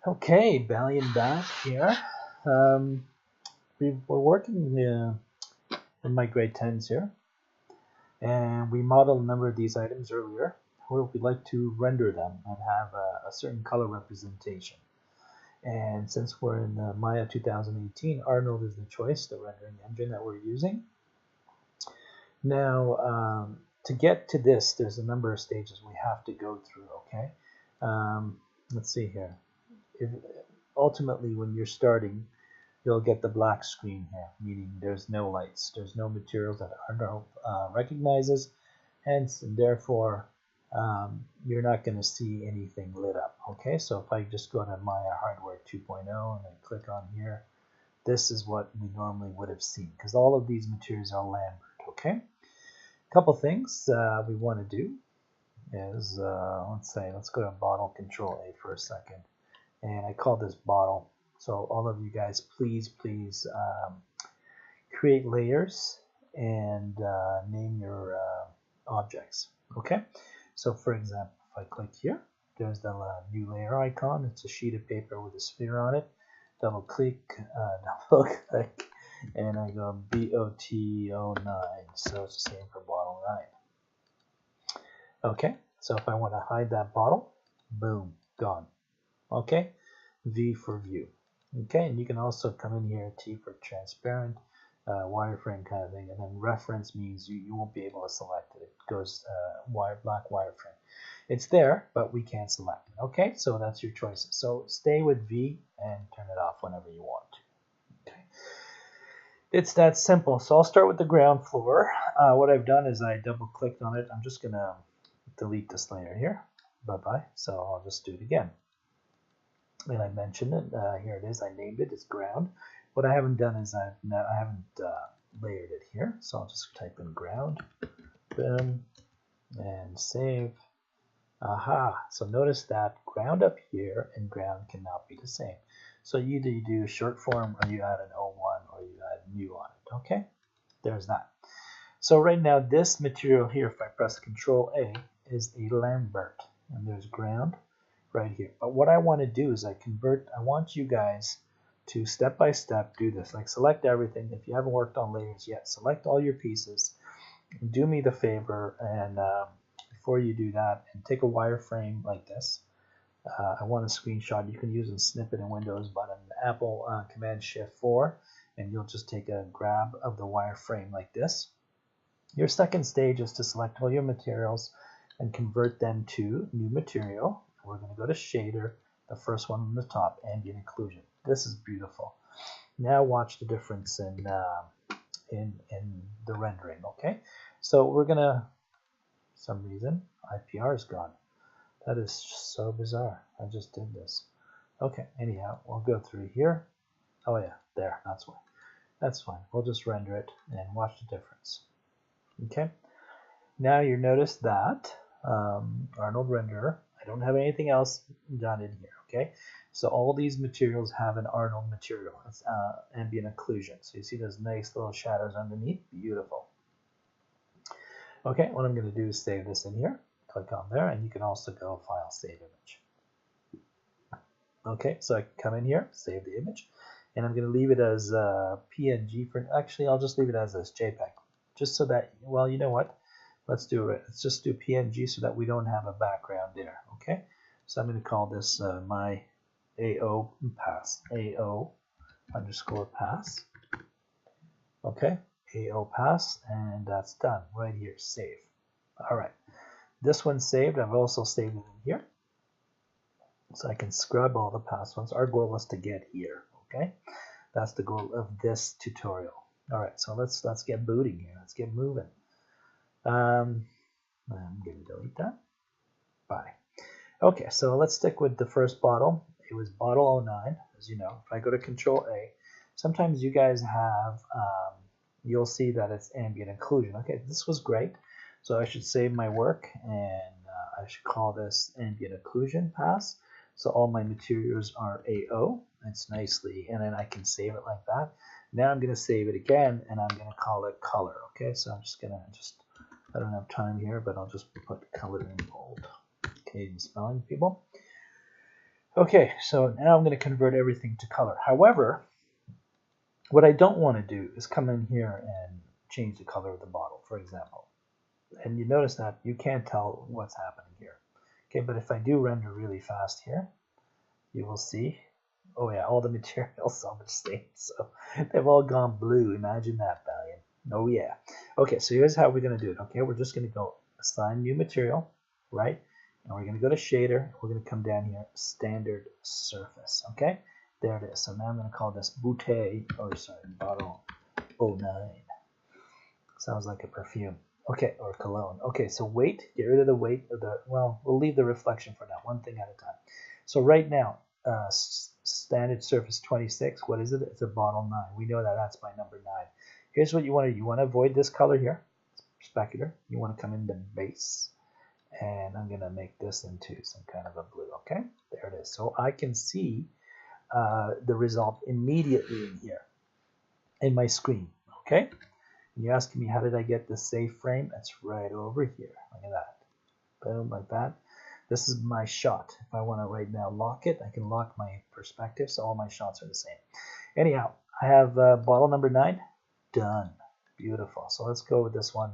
Okay, Balian back here. Um, we're working in my grade 10s here, and we modeled a number of these items earlier where we'd like to render them and have a certain color representation. And since we're in Maya 2018, Arnold is the choice, the rendering engine that we're using. Now, to get to this, there's a number of stages we have to go through, okay? Let's see here. Ultimately, when you're starting, you'll get the black screen here, meaning there's no lights, there's no materials that Arnold recognizes, hence, and therefore, you're not going to see anything lit up. Okay, so if I just go to Maya Hardware 2.0 and I click on here, this is what we normally would have seen, because all of these materials are Lambert. Okay, a couple things we want to do is, let's go to bottle control A for a second, and I call this bottle. So all of you guys, please create layers and name your objects. Okay, so for example, if I click here, there's the new layer icon. It's a sheet of paper with a sphere on it. Double click, and I go BOT09. So it's the same for bottle 9. Okay, so if I want to hide that bottle, boom, gone. Okay, V for view. Okay, and you can also come in here, T for transparent, wireframe kind of thing, and then reference means you won't be able to select it. It goes black wireframe. It's there, but we can't select it. Okay, so that's your choices. So stay with V and turn it off whenever you want to. Okay, it's that simple. So I'll start with the ground floor. What I've done is I double clicked on it. I'm just gonna delete this layer here. Bye-bye. So I'll just do it again. And I mentioned it. Here it is. I named it. It's ground. What I haven't done is I haven't layered it here. So I'll just type in ground. Boom. And save. Aha. So notice that ground up here and ground cannot be the same. So either you do short form or you add an O1 or you add new on it. Okay. There's that. So right now this material here, if I press Control A, is a Lambert. And there's ground right here. But what I want to do is I want you guys to step by step do this. Like select everything. If you haven't worked on layers yet, select all your pieces. Do me the favor, and before you do that, and take a wireframe like this. I want a screenshot. You can use a snippet in Windows, but an Apple Command Shift 4, and you'll just take a grab of the wireframe like this. Your second stage is to select all your materials and convert them to new material. We're going to go to shader, the first one on the top, ambient occlusion. This is beautiful. Now watch the difference in the rendering. Okay, so we're gonna, for some reason, IPR is gone. That is so bizarre. I just did this. Okay, anyhow, we'll go through here. Oh yeah, there. That's why. That's fine. We'll just render it and watch the difference. Okay. Now you notice that Arnold Renderer. I don't have anything else done in here, okay? So all these materials have an Arnold material. It's ambient occlusion. So you see those nice little shadows underneath? Beautiful. Okay, what I'm going to do is save this in here. Click on there, and you can also go File, Save Image. Okay, so I can come in here, save the image, and I'm going to leave it as PNG for, actually, I'll just leave it as this JPEG, just so that, well, you know what? Let's do it. Let's just do PNG so that we don't have a background there. Okay. So I'm going to call this my AO pass. AO underscore pass. Okay. AO pass, and that's done right here. Save. All right. This one's saved. I've also saved it in here, so I can scrub all the past ones. Our goal is to get here. Okay. That's the goal of this tutorial. All right. So let's get booting here. Let's get moving. I'm going to delete that. Bye. Okay, so let's stick with the first bottle. It was bottle 09, as you know. If I go to Control A, sometimes you guys have, you'll see that it's ambient occlusion. Okay, this was great. So I should save my work, and I should call this ambient occlusion pass. So all my materials are AO. It's nicely, and then I can save it like that. Now I'm going to save it again, and I'm going to call it color. Okay, so I'm just going to I don't have time here, but I'll just put color in bold. Canadian spelling, people. Okay, so now I'm going to convert everything to color. However, what I don't want to do is come in here and change the color of the bottle, for example. And you notice that you can't tell what's happening here. Okay, but if I do render really fast here, you will see, oh yeah, all the materials so much stained, so they've all gone blue. Imagine that, Balian. Oh yeah. Okay, so here's how we're going to do it. Okay, we're just going to go assign new material, right? And we're going to go to shader. We're going to come down here, standard surface. Okay, there it is. So now I'm going to call this bouteille, or sorry, bottle 09. Sounds like a perfume. Okay, or cologne. Okay, so weight, get rid of the weight of the, well, we'll leave the reflection for now, one thing at a time. So right now, standard surface 26, what is it? It's a bottle 9. We know that that's my number 9. Here's what you want to do. You want to avoid this color here, specular. You want to come into base, and I'm going to make this into some kind of a blue, okay? There it is. So I can see the result immediately in here, in my screen, okay? And you're asking me, how did I get the save frame? That's right over here. Look at that. Boom, like that. This is my shot. If I want to right now lock it, I can lock my perspective, so all my shots are the same. Anyhow, I have bottle number 9. Done. Beautiful. So let's go with this one.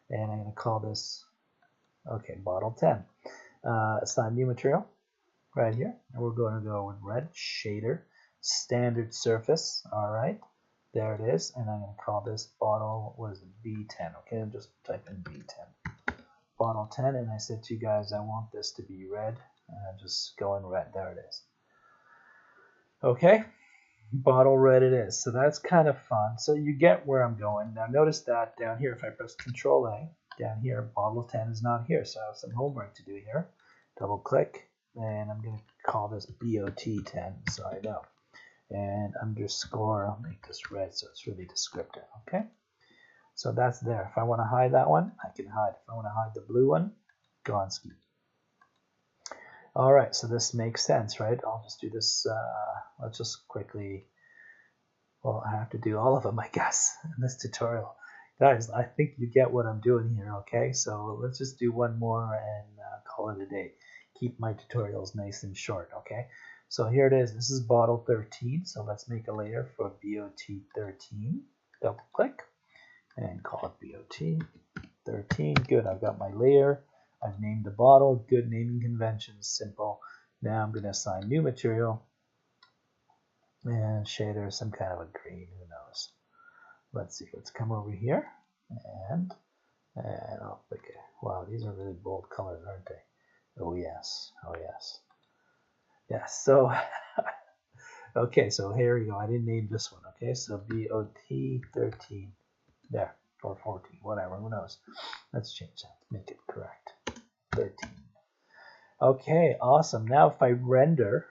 And I'm going to call this, okay, bottle 10. Assign new material right here. And we're going to go with red, shader, standard surface. All right. There it is, and I'm going to call this bottle, what is it, B10, okay? I'm just typing B10. Bottle 10, and I said to you guys, I want this to be red, and I'm just going red. There it is. Okay, bottle red it is. So that's kind of fun. So you get where I'm going. Now notice that down here, if I press Control A, down here, bottle 10 is not here, so I have some homework to do here. Double click, and I'm going to call this BOT10, so I know. And underscore, I'll make this red so it's really descriptive, okay? So that's there. If I want to hide that one, I can hide. If I want to hide the blue one, Gonski. All right, so this makes sense, right? I'll just do this, let's just quickly, well, I have to do all of them, I guess, in this tutorial. Guys, I think you get what I'm doing here, okay? So let's just do one more and call it a day. Keep my tutorials nice and short, okay? So here it is. This is bottle 13. So let's make a layer for BOT 13. Double click and call it BOT 13. Good. I've got my layer. I've named the bottle. Good naming conventions. Simple. Now I'm going to assign new material and shader, some kind of a green. Who knows? Let's see. Let's come over here and I'll pick it. Wow, these are really bold colors, aren't they? Oh yes. Oh yes. Yes, so, okay, so here we go. I didn't name this one, okay? So BOT 13, there, or 14, whatever, who knows? Let's change that, make it correct, 13. Okay, awesome. Now if I render,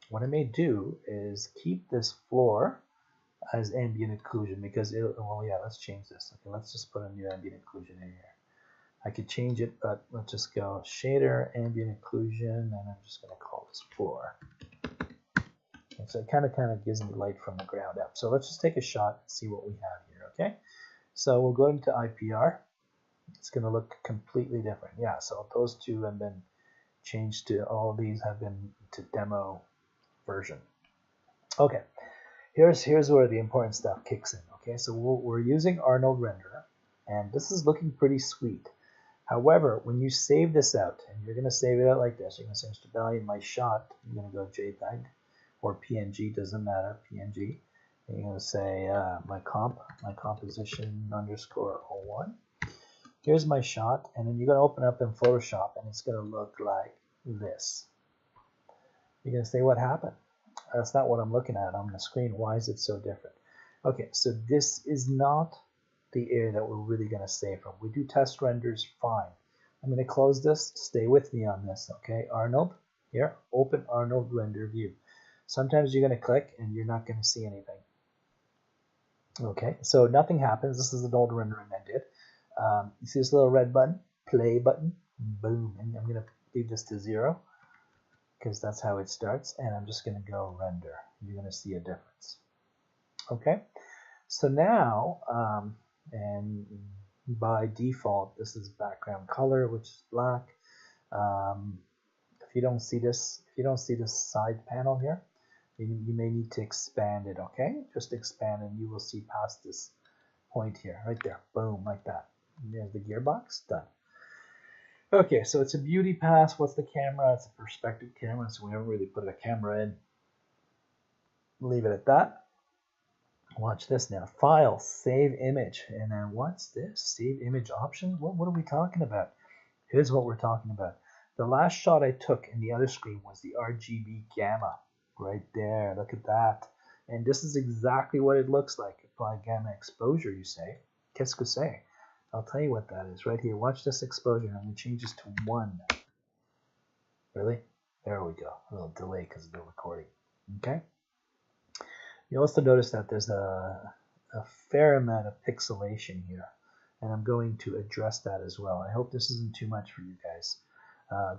what I may do is keep this floor as ambient occlusion because, well, yeah, let's change this. Okay, let's just put a new ambient occlusion in here. I could change it, but let's just go shader, ambient occlusion, and I'm just going to call this floor. Okay, so it kind of gives me light from the ground up. So let's just take a shot and see what we have here, okay? So we'll go into IPR. It's going to look completely different. Yeah, so those two have been changed to, all these have been to demo version. Okay, here's where the important stuff kicks in, okay? So we're using Arnold Renderer, and this is looking pretty sweet. However, when you save this out, and you're going to save it out like this, you're going to say, Mr. Balian, my shot, you're going to go JPEG or PNG, doesn't matter, PNG. And you're going to say my composition underscore 01. Here's my shot, and then you're going to open up in Photoshop, and it's going to look like this. You're going to say, what happened? That's not what I'm looking at on the screen. Why is it so different? Okay, so this is not the area that we're really going to save from. We do test renders fine. I'm going to close this. Stay with me on this, okay? Arnold, here, open Arnold Render View. Sometimes you're going to click and you're not going to see anything. Okay, so nothing happens. This is an old rendering I did. You see this little red button? Play button. Boom. And I'm going to leave this to 0 because that's how it starts. And I'm just going to go render. You're going to see a difference. Okay, so now, and by default, this is background color, which is black. if you don't see this side panel here, you may need to expand it, okay? Just expand and you will see past this point here, right there. Boom, like that. And there's the gearbox, done. Okay, so it's a beauty pass. What's the camera? It's a perspective camera, so we never really put a camera in. Leave it at that. Watch this now. File, save image. And then what's this? Save image options? What are we talking about? Here's what we're talking about. The last shot I took in the other screen was the RGB gamma. Right there, look at that. And this is exactly what it looks like. Apply gamma exposure, you say. Qu'est-ce que c'est? I'll tell you what that is right here. Watch this exposure. I'm going to change this to 1. Really? There we go. A little delay because of the recording. Okay? You also notice that there's a fair amount of pixelation here. And I'm going to address that as well. I hope this isn't too much for you guys.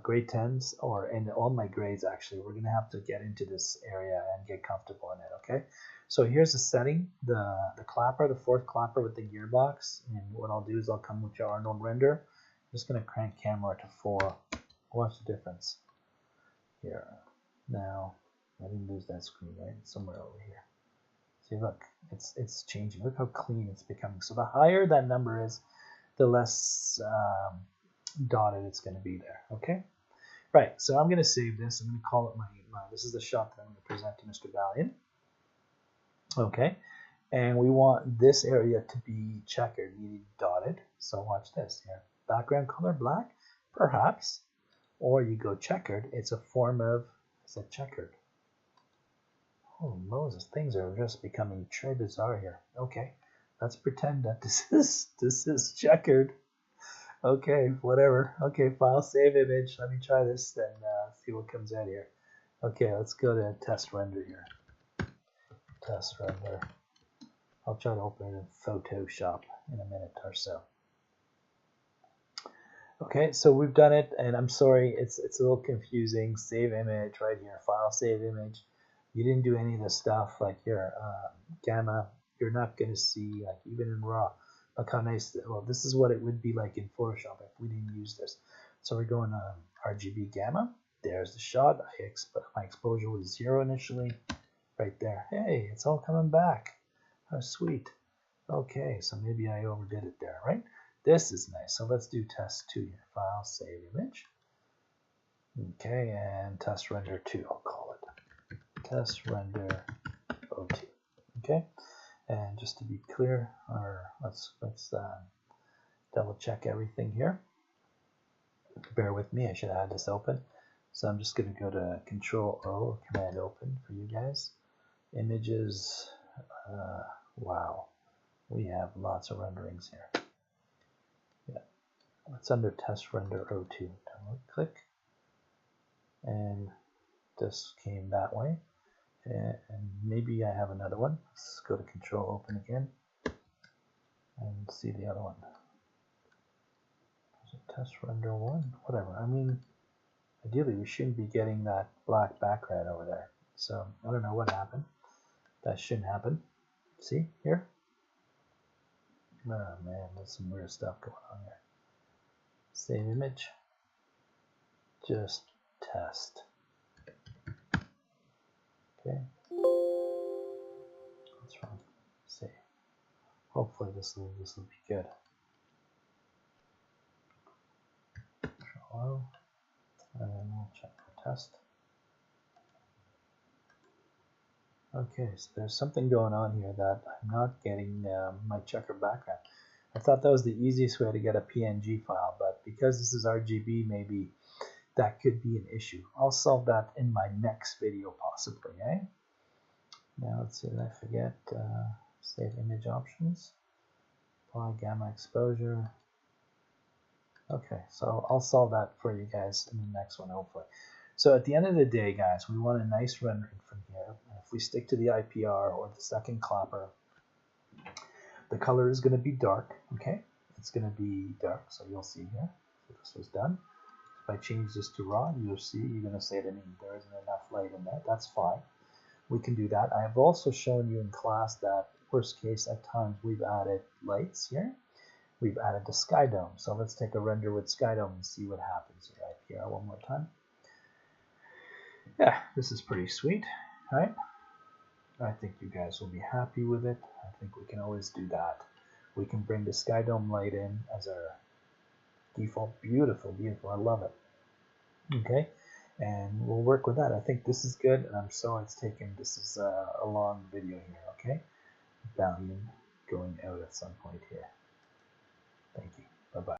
Grade 10s, and all my grades actually, we're going to have to get into this area and get comfortable in it, okay? So here's the setting, the clapper, the 4th clapper with the gearbox, and what I'll do is I'll come with your Arnold Renderer. I'm just going to crank camera to 4. Watch the difference here. Now, I didn't lose that screen, right? It's somewhere over here. See, look, it's changing. Look how clean it's becoming. So the higher that number is, the less dotted it's going to be there, okay? Right, so I'm going to save this. I'm going to call it my this is the shot that I'm going to present to Mr. Balian. Okay, and we want this area to be checkered, meaning dotted. So watch this here. Background color black, perhaps, or you go checkered. It's a form of, is it checkered? Oh Moses, things are just becoming très bizarre here. Okay, let's pretend that this is checkered. Okay, whatever. Okay, file, save image. Let me try this and see what comes out here. Okay, let's go to test render here. Test render. I'll try to open it in Photoshop in a minute or so. Okay, so we've done it, and I'm sorry, it's a little confusing. Save image right here. File, save image. You didn't do any of the stuff like your gamma. You're not going to see, like even in RAW. Look how nice, well, this is what it would be like in Photoshop if we didn't use this. So we're going on RGB gamma. There's the shot. My exposure was 0 initially. Right there. Hey, it's all coming back. How sweet. Okay, so maybe I overdid it there, right? This is nice. So let's do test 2 here. File, save image. Okay, and test render 2, I'll call it. Test render 02. Okay. And just to be clear, let's double check everything here. Bear with me, I should have had this open. So I'm just going to go to Control O, Command Open for you guys. Images, wow, we have lots of renderings here. Yeah, it's under Test Render 02. Double click, and this came that way. And maybe I have another one. Let's go to Control Open again and see the other one. Is it Test Render 1? Whatever. I mean, ideally we shouldn't be getting that black background over there. So I don't know what happened. That shouldn't happen. See here? Oh man, there's some weird stuff going on here. Save image. Just test. Okay. What's wrong? Save. Hopefully this will be good. Control O, and then we'll check the test. Okay, so there's something going on here that I'm not getting my checker background. I thought that was the easiest way to get a PNG file, but because this is RGB, maybe that could be an issue. I'll solve that in my next video possibly, eh? Now let's see, did I forget save image options, apply gamma exposure. Okay, so I'll solve that for you guys in the next one hopefully. So at the end of the day, guys, we want a nice rendering from here. And if we stick to the IPR or the second clapper, the color is going to be dark, okay? It's going to be dark, so you'll see here. So this was done. If I change this to raw, you'll see, you're going to say to me, there isn't enough light in that. That's fine. We can do that. I have also shown you in class that worst case at times we've added lights here. We've added the sky dome. So let's take a render with sky dome and see what happens here. IPR one more time. Yeah, this is pretty sweet, right? I think you guys will be happy with it. I think we can always do that. We can bring the sky dome light in as our default. Beautiful, beautiful. I love it. Okay, and we'll work with that. I think this is good, and I'm sorry it's taken. This is a long video here. Okay, Balian going out at some point here. Thank you. Bye bye.